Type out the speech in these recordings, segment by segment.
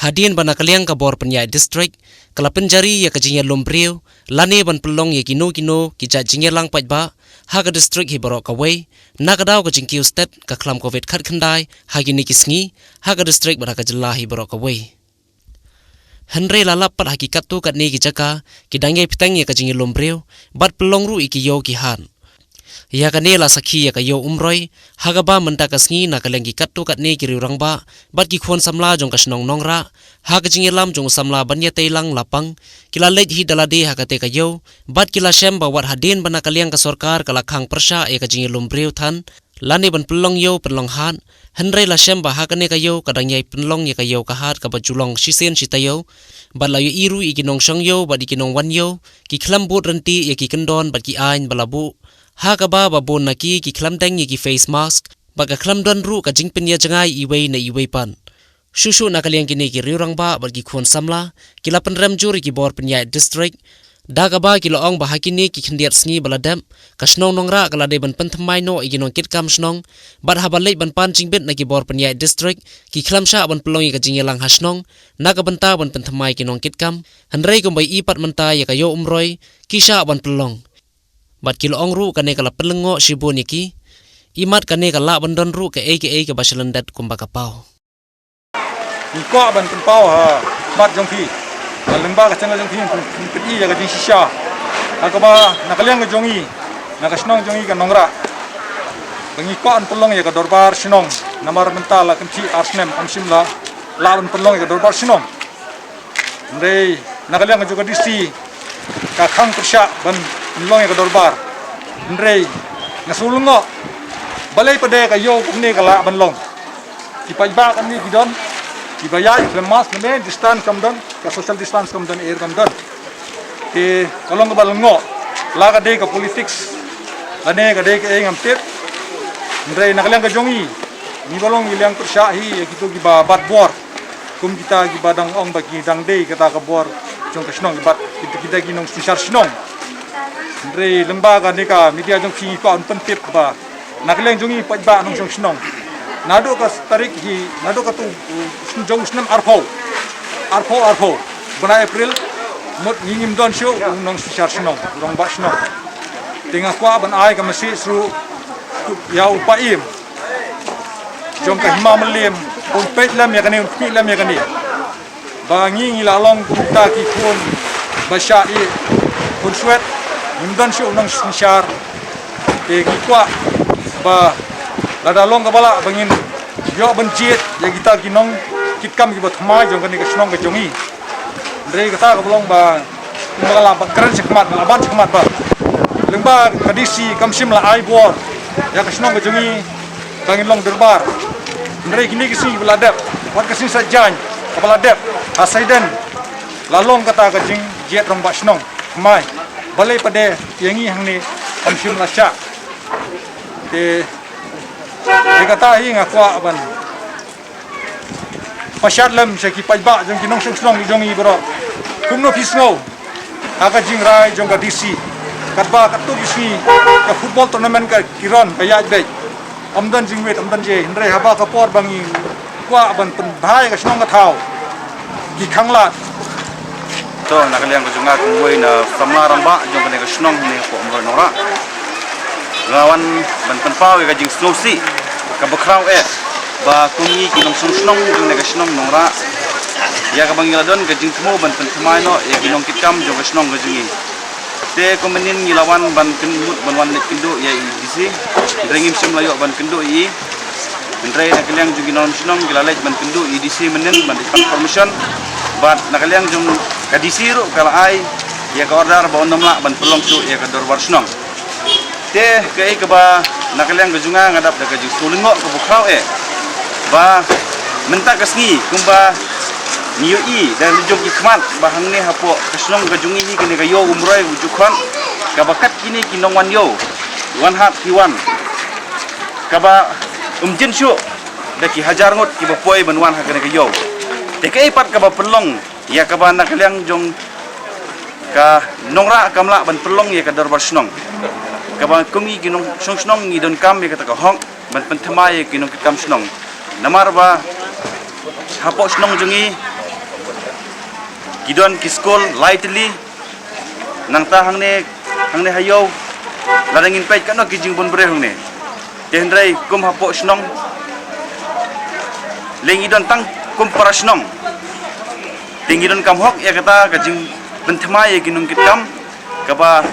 Hadian bana kaliang ka bor penyai district kala penjari ya kajingya lombriu lane ban pelong ya kino ki jingya lang paj ba ha ka district hi borok ka wei na ka daw ka jingkiu state ka klam covid khat khandai ha gini kisngi ha ka district bana ka jilla hi borok ka wei Henry lalap pat hakikat tu kat ni ki jaka ki dangai pitang ya ka jingya lombriu bat pelong ru iki yo ki han ya kanela sakhi ya kayo umroi hagaba menta kasngi na kalengi kattu katne kiri urang ba bat ki khon samla jong kasnong nongra ha ka jingelam jong samla banya teilang lapang kila lej hi dalade ha kate kayo bat kila shem ba wat hadin bana kaliang ka sarkar kala khang persha e ka jingelum breu than lane ban pelong yo pelong han henre la shem ba ha kane kayo kadang yai pelong ya kayo ka hat ka bajulong sisen sitayo bat layu iru ikinong shong yo bat ikinong wan yo ki khlam bot renti ya ki kendon bat ki ain balabu ha ka ba bon naki ki khlam dang ki face mask ba ka khlam don ru ka jingpen ya jangai iwei na iwei pan shushu na kaliang kini ki riurang ba ki khon samla ki lapan rem juri ki bor penyai district da ka ba ki loong ba hakini ki khindiat sngi baladam ka snong nongra kala de ban panthmai no iginong kit kam snong bat ha balai ban pan jingbet na ki bor penyai district ki khlam sha ban pelong ka jingelang hasnong na ka banta ban panthmai ki nong kit kam hanrei kom bai ipat menta ya ka yo umroi ki sha ban pelong bat kilo ong ru kane kala pelengo shibu niki imat kane kala bandon ru ke ke bashalandat kumba kapau iko ban kumpau ha bat jongpi lemba ka changa jongpi peti ya ka jing shisha akaba nakaliang ka jongi nakasnong jongi ka nongra bangi ko an pelong ya ka dorbar sinong namar mentala kanti arsnem amsimla lawan pelong ya ka dorbar sinong ndei nakaliang ka juga disi ka khang persya ban long ya ka dorbar ndrei ngasulungo balai pade ka yo ne kala ban long ki pajba kan ni bidon ki bayai lemas ne distance kam don ka social distance kam don air kam don ke kalong ka balungo la ka de ka politics ane ka de ka ngam tet ndrei nakalang ka jongi ni balong ilang persya hi ya gitu ki ba bat bor kum kita ki badang ong ba ki dang de kata ka bor jong ka snong bat kita ginong sisar snong Andre lembaga nika media jong fi ko an pentip ba nakleng jongi pajba nong jong snong nado ka tarik hi nado ka tu jong snam arpho bana april mot ngim don show nong sisar snong rong ba snong tinga kwa ban ai ka masi sru ya upaim jong ka himamelim pun pet lam ya kani pi lam ya kani ba ngi lalong ta ki kun basha i kun swet Imdan syu nang sishar ke gikwa ba ladalong ka bala bangin yo benjit ya kita ginong kitkam ki bathma jong kan ka snong ka jongi ndrei ka ta ka bolong ba mala ba kran sekmat laban sekmat ba lengba kadisi kamsim la ai bor ya ka snong ka jongi bangin long derbar ndrei kini kisi beladap wat kasin sajan ka beladap asaiden lalong kata ka jing jet rong ba snong mai balai pada yangi hangni amsim lasha de kata hi ngakwa ban pashat lam seki pajba jong kinong snong jongi bro kumno pisno aga jing rai jong ka dc katba katu bisi ka football tournament ka kiron ka yaj be amdan jing wet amdan je hindrai haba ka por bangi kwa ban pen bhai ka snong ka thau ki khangla to nakaliang ko junga kung way na samla ramba jong kanega snong ni ko umro nora lawan ban panpaw ka jing snowsi ka bakraw ba kungi kinong snong jong nega snong nora ya ka bangila don ka jing tmo ban pantamay no ya kinong kitkam jong ka snong ka jingi te komenin ngilawan ban kendut ban wan kindu ya idisi dringim sim layo ban kindu i Andre nakaliang jong kinong snong gilalaj ban kindu idisi menen ban information bat nakaliang jong kadisiru kala ai ya ka order ba ondomla ban pelong su ya ka dorbar snong te kai ka ba nakaliang gajunga ngadap da ka jing sulingo ka bukraw ba menta kasngi kumba niyo i dan jong ki khmat ba hangne hapo kasnong gajungi hi kene ka yo umroi ujukhan ka bakat kini kinong wan yo wan hat ki wan ka ba umjin syu da ki hajar ngot ki ba poi ban wan ha kene ka yo te kai pat ka ba pelong ya ka ba nakaliang jong ka nongra kamla ban pelong ya ka dorbar snong ka ba kungi ginong snong ni don kam ya ka ta hong ban penthama ya ginong kam snong namar ba hapo snong jongi Gidon kiskol lightly nang ta hangne hayo ladangin pait kano kijing bon bre hangne tenrai kum hapo snong leng idon tang kum para snong tingidon kam hok ya kata kajing benthma ya ginung kitam kaba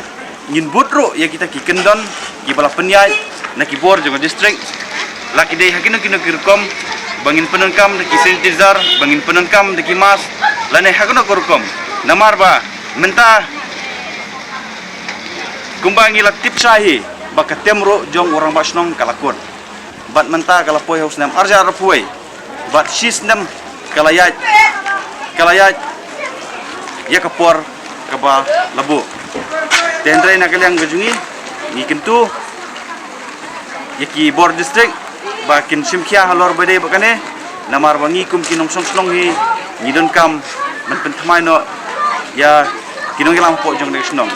ngin butro ya kita kikendon ki bala penyai na ki bor jo district laki dei hakino kino kirkom bangin penenkam de ki sanitizer bangin penenkam de ki mas lane hakino korkom namar ba menta kumbangi la tip sahi baka temro jong orang basnong kalakon bat menta kalapoi haus nam arja rapoi bat sis nam kalayat ya kapor kaba labu tendrai nakaliang gajungi ni kentu yaki bor district bakin simkia halor bade bakane namar bangi kum kinom song hi nidon kam men penthmai no ya kinong ilang po jong de snong